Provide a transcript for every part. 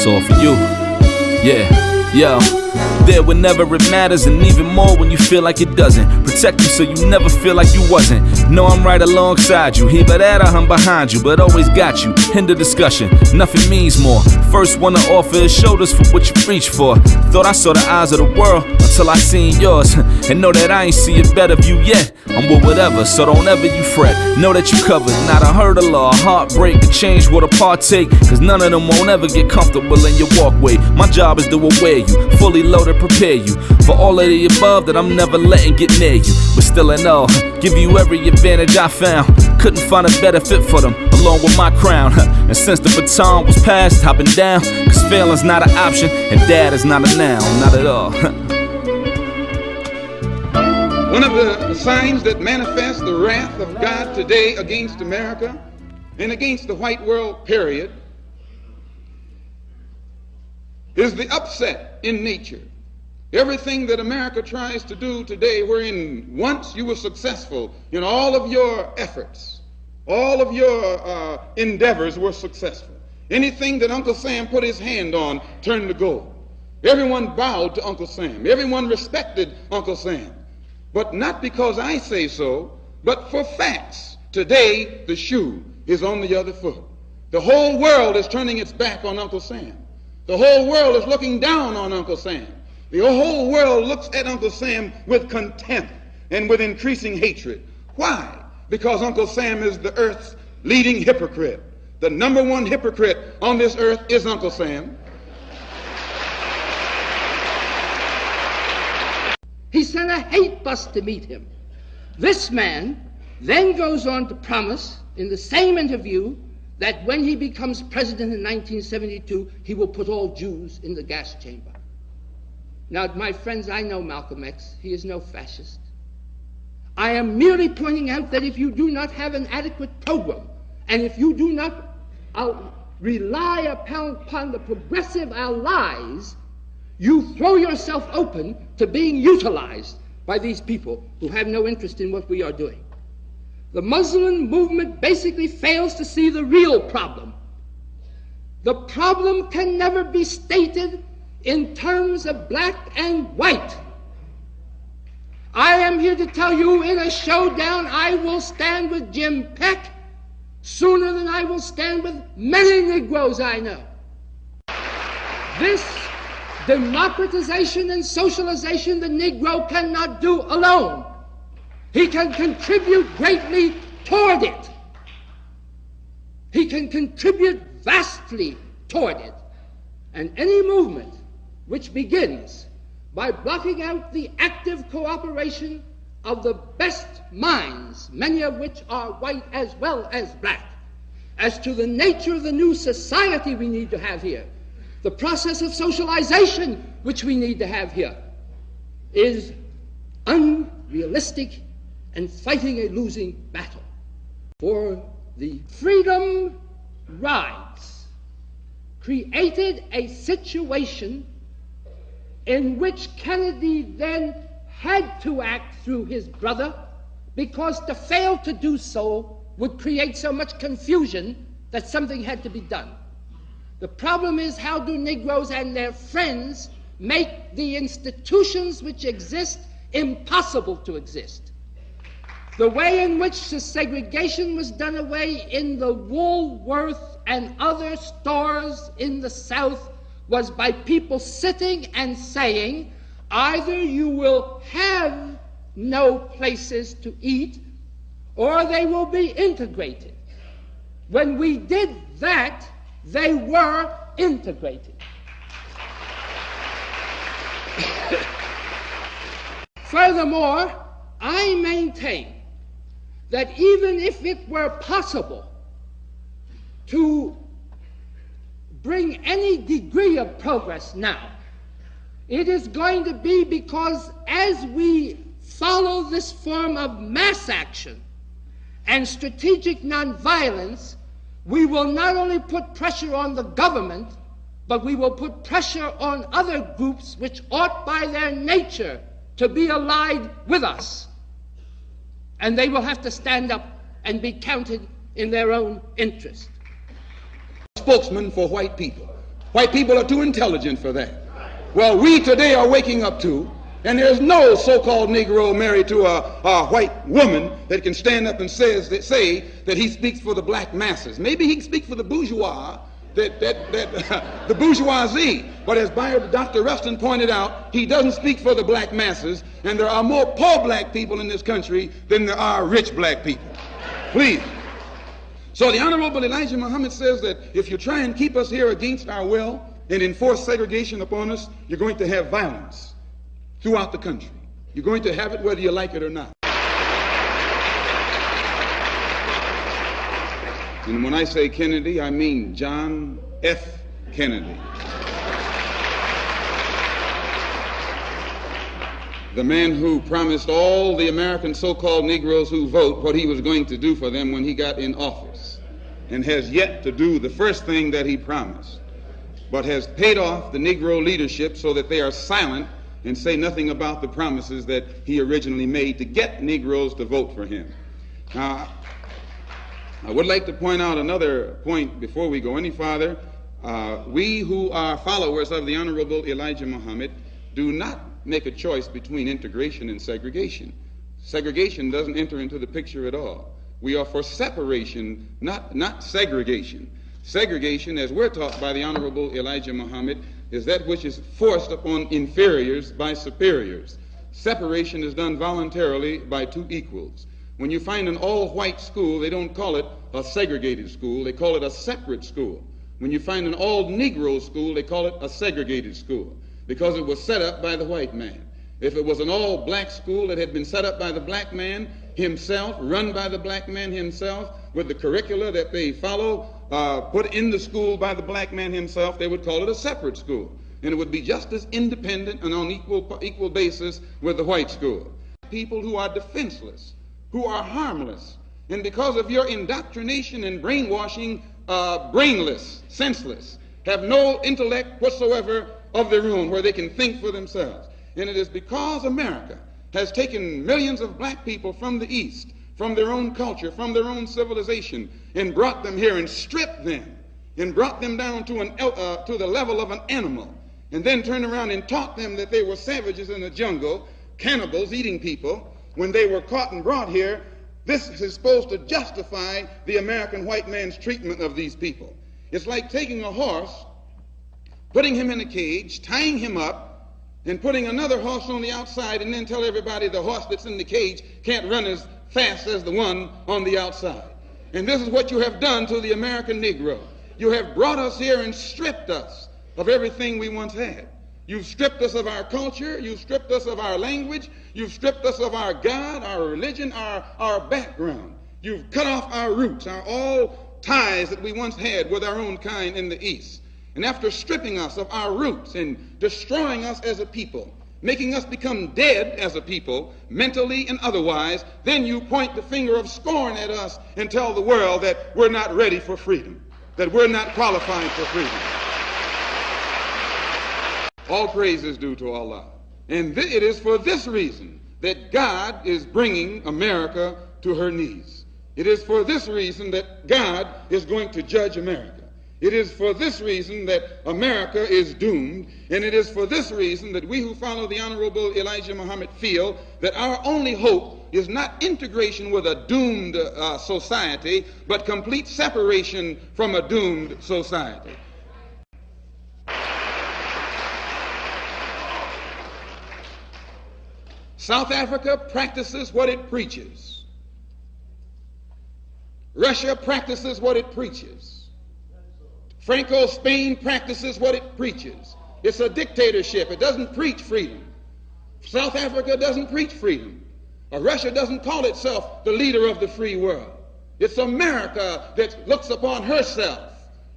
That's all for you. Yeah, yo. There whenever it matters, and even more when you feel like it doesn't. Protect you so you never feel like you wasn't. Know I'm right alongside you. Either that or I'm behind you, but always got you. End of discussion, nothing means more. First one to offer is shoulders for what you reach for. Thought I saw the eyes of the world until I seen yours. And know that I ain't see a better view yet. I'm with whatever, so don't ever you fret. Know that you covered, not a hurdle or a heartbreak. A change will partake, cause none of them won't ever get comfortable in your walkway. My job is to aware you, fully loaded, prepare you for all of the above that I'm never letting get near you. But still in all, give you every advantage I found. Couldn't find a better fit for them, along with my crown. And since the baton was passed, I've been down. Cause failing's not an option, and dad is not a noun, not at all. One of the signs that manifest the wrath of God today against America and against the white world, period, is the upset in nature. Everything that America tries to do today, wherein once you were successful in all of your efforts, all of your endeavors were successful. Anything that Uncle Sam put his hand on turned to gold. Everyone bowed to Uncle Sam. Everyone respected Uncle Sam. But not because I say so, but for facts. Today, the shoe is on the other foot. The whole world is turning its back on Uncle Sam. The whole world is looking down on Uncle Sam. The whole world looks at Uncle Sam with contempt and with increasing hatred. Why? Because Uncle Sam is the earth's leading hypocrite. The number one hypocrite on this earth is Uncle Sam. He sent a hate bus to meet him. This man then goes on to promise in the same interview that when he becomes president in 1972, he will put all Jews in the gas chamber. Now, my friends, I know Malcolm X. He is no fascist. I am merely pointing out that if you do not have an adequate program, and if you do not rely upon the progressive allies, you throw yourself open to being utilized by these people who have no interest in what we are doing. The Muslim movement basically fails to see the real problem. The problem can never be stated in terms of black and white. I am here to tell you in a showdown I will stand with Jim Peck sooner than I will stand with many Negroes I know. This democratization and socialization the Negro cannot do alone. He can contribute greatly toward it. He can contribute vastly toward it. And any movement which begins by blocking out the active cooperation of the best minds, many of which are white as well as black, as to the nature of the new society we need to have here, the process of socialization which we need to have here, is unrealistic and fighting a losing battle. For the freedom rides created a situation in which Kennedy then had to act through his brother, because to fail to do so would create so much confusion that something had to be done. The problem is, how do Negroes and their friends make the institutions which exist impossible to exist? The way in which the segregation was done away in the Woolworth and other stores in the South was by people sitting and saying, either you will have no places to eat or they will be integrated. When we did that, they were integrated. Furthermore, I maintain that even if it were possible to bring any degree of progress now, it is going to be because as we follow this form of mass action and strategic nonviolence, we will not only put pressure on the government, but we will put pressure on other groups which ought by their nature to be allied with us. And they will have to stand up and be counted in their own interest. Spokesman for white people. White people are too intelligent for that. Well, we today are waking up to, and there's no so-called Negro married to a white woman that can stand up and say that he speaks for the black masses. Maybe he can speak for the bourgeois, the bourgeoisie. But as Dr. Rustin pointed out, he doesn't speak for the black masses, and there are more poor black people in this country than there are rich black people. Please. So the Honorable Elijah Muhammad says that if you try and keep us here against our will and enforce segregation upon us, you're going to have violence throughout the country. You're going to have it whether you like it or not. And when I say Kennedy, I mean John F. Kennedy. The man who promised all the American so-called Negroes who vote what he was going to do for them when he got in office, and has yet to do the first thing that he promised, but has paid off the Negro leadership so that they are silent and say nothing about the promises that he originally made to get Negroes to vote for him. Now, I would like to point out another point before we go any farther. We who are followers of the Honorable Elijah Muhammad do not make a choice between integration and segregation. Segregation doesn't enter into the picture at all. We are for separation, not segregation. Segregation, as we're taught by the Honorable Elijah Muhammad, is that which is forced upon inferiors by superiors. Separation is done voluntarily by two equals. When you find an all-white school, they don't call it a segregated school, they call it a separate school. When you find an all-Negro school, they call it a segregated school, because it was set up by the white man. If it was an all-black school that had been set up by the black man himself, run by the black man himself, with the curricula that they follow, put in the school by the black man himself, they would call it a separate school. And it would be just as independent and on equal basis with the white school. People who are defenseless, who are harmless, and because of your indoctrination and brainwashing, brainless, senseless, have no intellect whatsoever of their own where they can think for themselves. And it is because America has taken millions of black people from the East, from their own culture, from their own civilization, and brought them here and stripped them and brought them down to the level of an animal, and then turned around and taught them that they were savages in the jungle, cannibals eating people. When they were caught and brought here, this is supposed to justify the American white man's treatment of these people. It's like taking a horse, putting him in a cage, tying him up, and putting another horse on the outside, and then tell everybody the horse that's in the cage can't run as fast as the one on the outside. And this is what you have done to the American Negro. You have brought us here and stripped us of everything we once had. You've stripped us of our culture, you've stripped us of our language, you've stripped us of our God, our religion, our background. You've cut off our roots, all ties that we once had with our own kind in the East. And after stripping us of our roots and destroying us as a people, making us become dead as a people, mentally and otherwise, then you point the finger of scorn at us and tell the world that we're not ready for freedom, that we're not qualified for freedom. All praise is due to Allah. And it is for this reason that God is bringing America to her knees. It is for this reason that God is going to judge America. It is for this reason that America is doomed, and it is for this reason that we who follow the Honorable Elijah Muhammad feel that our only hope is not integration with a doomed society, but complete separation from a doomed society. South Africa practices what it preaches. Russia practices what it preaches. Franco Spain practices what it preaches. It's a dictatorship. It doesn't preach freedom. South Africa doesn't preach freedom. Russia doesn't call itself the leader of the free world. It's America that looks upon herself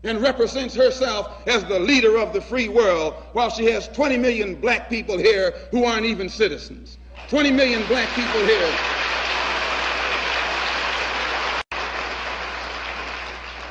and represents herself as the leader of the free world, while she has 20 million black people here who aren't even citizens. 20 million black people here.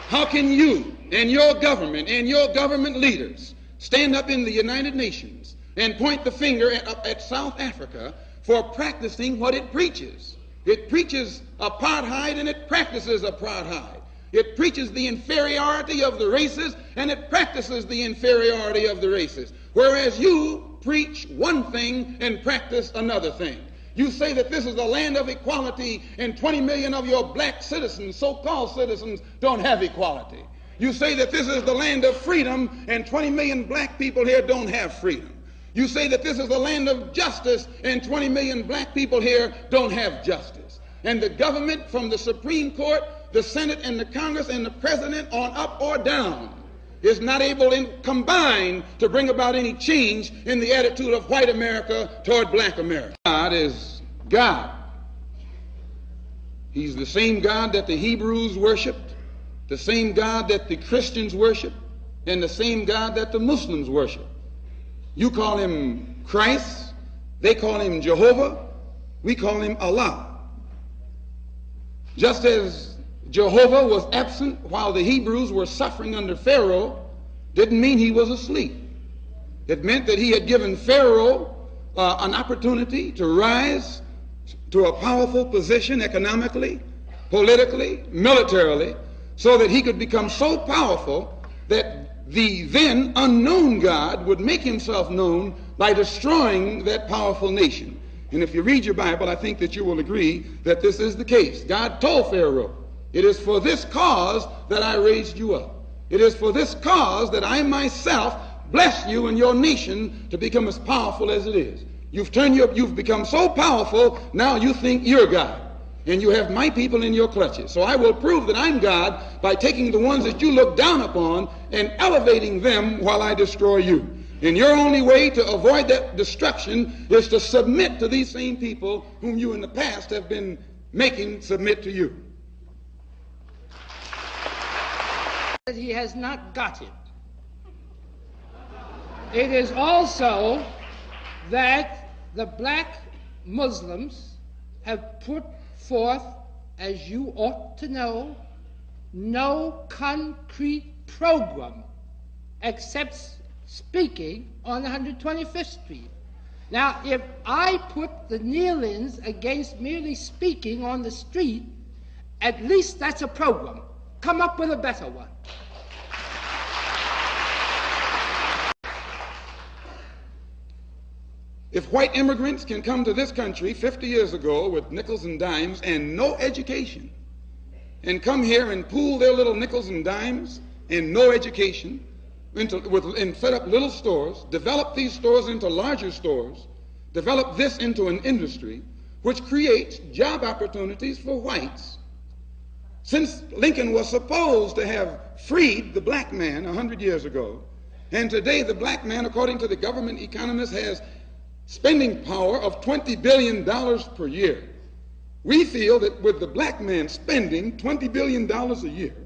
How can you and your government leaders stand up in the United Nations and point the finger at South Africa for practicing what it preaches? It preaches apartheid and it practices apartheid. It preaches the inferiority of the races, and it practices the inferiority of the races. Whereas you preach one thing and practice another thing. You say that this is the land of equality, and 20 million of your black citizens, so-called citizens, don't have equality. You say that this is the land of freedom, and 20 million black people here don't have freedom. You say that this is the land of justice, and 20 million black people here don't have justice. And the government, from the Supreme Court, the Senate, and the Congress, and the President on up or down, is not able combined to bring about any change in the attitude of white America toward black America. God is God. He's the same God that the Hebrews worshiped, the same God that the Christians worship, and the same God that the Muslims worship. You call him Christ, they call him Jehovah, we call him Allah. Just as Jehovah was absent while the Hebrews were suffering under Pharaoh, didn't mean he was asleep. It meant that he had given Pharaoh an opportunity to rise to a powerful position economically, politically, militarily, so that he could become so powerful that the then unknown God would make himself known by destroying that powerful nation. And if you read your Bible, I think that you will agree that this is the case. God told Pharaoh, "It is for this cause that I raised you up. It is for this cause that I myself bless you and your nation to become as powerful as it is." You've become so powerful, now you think you're God. And you have my people in your clutches. So I will prove that I'm God by taking the ones that you look down upon and elevating them while I destroy you. And your only way to avoid that destruction is to submit to these same people whom you in the past have been making submit to you. That he has not got it. It is also that the black Muslims have put forth, as you ought to know, no concrete program except speaking on 125th Street. Now, if I put the kneel-ins against merely speaking on the street, at least that's a program. Come up with a better one. If white immigrants can come to this country 50 years ago with nickels and dimes and no education, and come here and pool their little nickels and dimes and no education, and set up little stores, develop these stores into larger stores, develop this into an industry which creates job opportunities for whites. Since Lincoln was supposed to have freed the black man 100 years ago, and today the black man, according to the government economists, has spending power of $20 billion per year. We feel that with the black man spending $20 billion a year,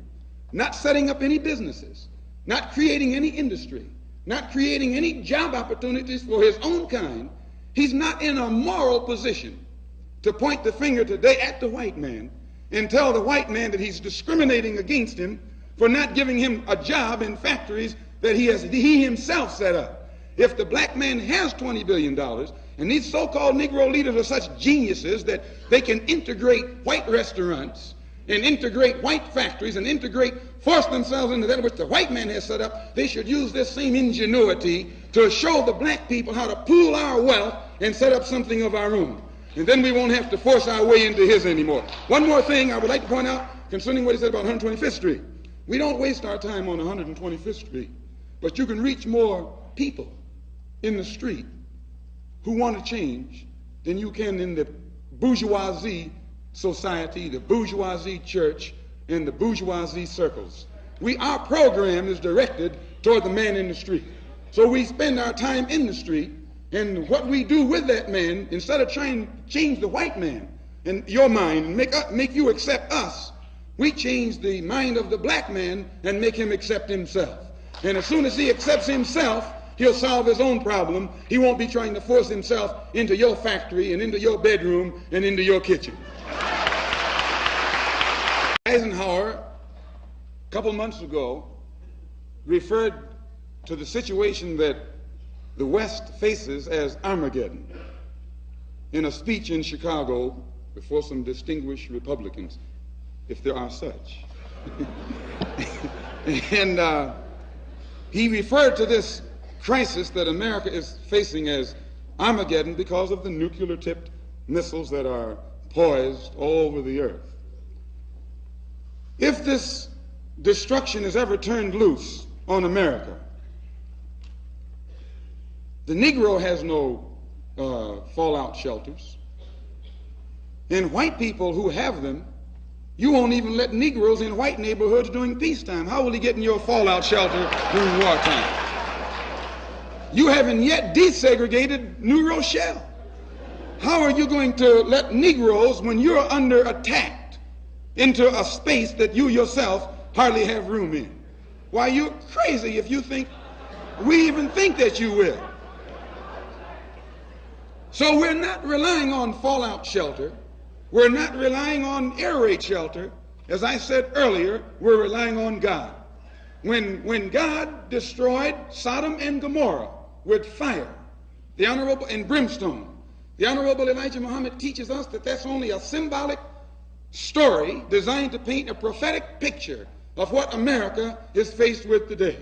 not setting up any businesses, not creating any industry, not creating any job opportunities for his own kind, he's not in a moral position to point the finger today at the white man and tell the white man that he's discriminating against him for not giving him a job in factories that he himself set up. If the black man has $20 billion, and these so-called Negro leaders are such geniuses that they can integrate white restaurants and integrate white factories and force themselves into that which the white man has set up, they should use this same ingenuity to show the black people how to pool our wealth and set up something of our own. And then we won't have to force our way into his anymore. One more thing I would like to point out concerning what he said about 125th Street. We don't waste our time on 125th Street, but you can reach more people in the street who want to change than you can in the bourgeoisie society, the bourgeoisie church, and the bourgeoisie circles. Our program is directed toward the man in the street. So we spend our time in the street, and what we do with that man, instead of trying to change the white man in your mind and make you accept us, we change the mind of the black man and make him accept himself. And as soon as he accepts himself, he'll solve his own problem. He won't be trying to force himself into your factory and into your bedroom and into your kitchen. Eisenhower, a couple months ago, referred to the situation that the West faces as Armageddon in a speech in Chicago before some distinguished Republicans, if there are such. And he referred to this crisis that America is facing as Armageddon because of the nuclear-tipped missiles that are poised all over the earth. If this destruction is ever turned loose on America, the Negro has no fallout shelters. And white people who have them, you won't even let Negroes in white neighborhoods during peacetime. How will he get in your fallout shelter during wartime? You haven't yet desegregated New Rochelle. How are you going to let Negroes, when you're under attack, into a space that you yourself hardly have room in? Why, you're crazy if you think we even think that you will. So we're not relying on fallout shelter. We're not relying on air raid shelter. As I said earlier, we're relying on God. When God destroyed Sodom and Gomorrah with fire, and brimstone, the Honorable Elijah Muhammad teaches us that that's only a symbolic story designed to paint a prophetic picture of what America is faced with today.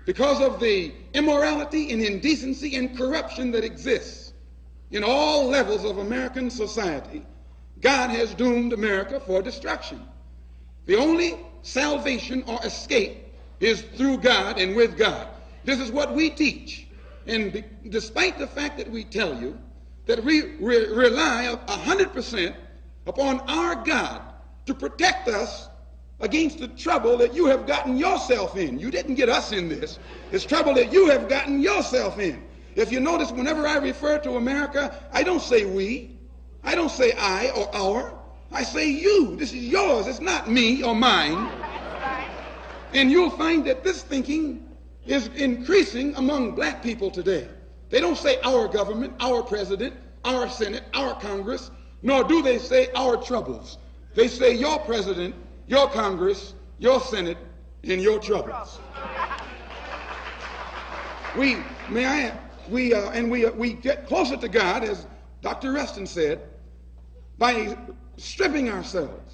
Because of the immorality and indecency and corruption that exists in all levels of American society, God has doomed America for destruction. The only salvation or escape is through God and with God. This is what we teach. And despite the fact that we tell you that we rely 100% upon our God to protect us against the trouble that you have gotten yourself in. You didn't get us in this. It's trouble that you have gotten yourself in. If you notice, whenever I refer to America, I don't say we. I don't say I or our. I say you. This is yours. It's not me or mine. And you'll find that this thinking is increasing among black people today. They don't say our government, our president, our Senate, our Congress, nor do they say our troubles. They say your president, your Congress, your Senate, and your troubles. We get closer to God, as Dr. Rustin said, by stripping ourselves